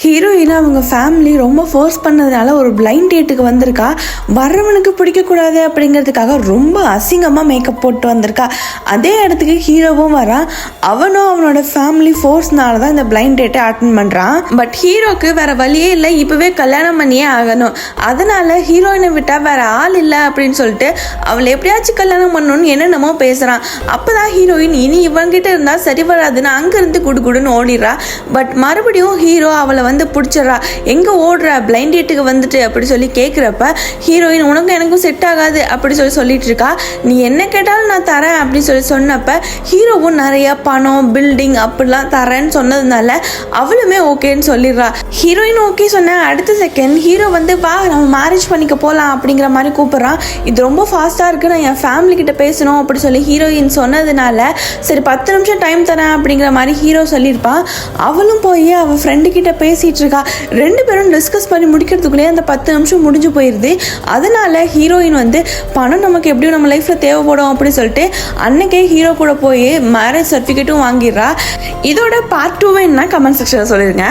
Heroine அவங்க family ரொம்ப force பண்ணதுனால ஒரு பிளைண்ட் டேட்டுக்கு வந்திருக்கா. வர்றவனுக்கு பிடிக்கக்கூடாது அப்படிங்கிறதுக்காக ரொம்ப அசிங்கமாக மேக்கப் போட்டு வந்திருக்கா. அதே இடத்துக்கு ஹீரோவும் வரான். அவனும் அவனோட ஃபேமிலி ஃபோர்ஸ்னால தான் இந்த பிளைண்ட் டேட்டை அட்டன் பண்ணுறான். பட் ஹீரோக்கு வேற வழியே இல்லை, இப்போவே கல்யாணம் பண்ணியே ஆகணும். அதனால ஹீரோயினை விட்டால் வேற ஆள் இல்லை அப்படின்னு சொல்லிட்டு அவளை எப்படியாச்சும் கல்யாணம் பண்ணணும்னு என்னென்னமோ பேசுகிறான். அப்போ தான் ஹீரோயின் இனி இவங்கிட்ட இருந்தால் சரி வராதுன்னு அங்கேருந்து குடுன்னு ஓடிடுறா. பட் மறுபடியும் ஹீரோ அவளை வந்து பிடிச்சிடறா. எங்கே ஓடுற, பிளைண்ட் டேட்டுக்கு வந்துட்டு அப்படி சொல்லி கேட்குறப்ப ஹீரோயின் உனக்கும் எனக்கும் செட் ஆகாது அப்படி சொல்லிட்டு இருக்கா. நீ என்ன கேட்டாலும் நான் தரேன் அப்படின்னு சொன்னப்ப ஹீரோவும் நிறைய பணம் பில்டிங் அப்படிலாம் தரேன்னு சொன்னதுனால அவளுமே ஓகேன்னு சொல்லிடுறா. ஹீரோயின் ஓகே சொன்ன அடுத்த செகண்ட் ஹீரோ வந்து வா நம்ம மேரேஜ் பண்ணிக்க போகலாம் அப்படிங்கிற மாதிரி கூப்பிட்றான். இது ரொம்ப ஃபாஸ்ட்டாக இருக்குது, நான் என் ஃபேமிலி கிட்ட பேசணும் அப்படி சொல்லி ஹீரோயின் சொன்னதுனால சரி 10 நிமிஷம் டைம் தரேன் அப்படிங்கிற மாதிரி ஹீரோ சொல்லியிருப்பான். அவளும் போய் அவள் ஃப்ரெண்டு கிட்ட பேசிட்டு இருக்கா. 2 பேரும் டிஸ்கஸ் பண்ணி முடிக்கிறதுக்குள்ளேயே அந்த 10 நிமிஷம் முடிஞ்சு போயிடுது. அதனால ஹீரோயின் வந்து பணம் நமக்கு எப்படியும் நம்ம லைஃப்ல தேவைப்படும் அப்படின்னு சொல்லிட்டு அன்னைக்கே ஹீரோ கூட போய் மேரேஜ் சர்டிஃபிகேட்டும் வாங்கிடுறா. இதோட பார்ட் 2 என்ன கமெண்ட் செக்ஷன்ல சொல்லிருங்க.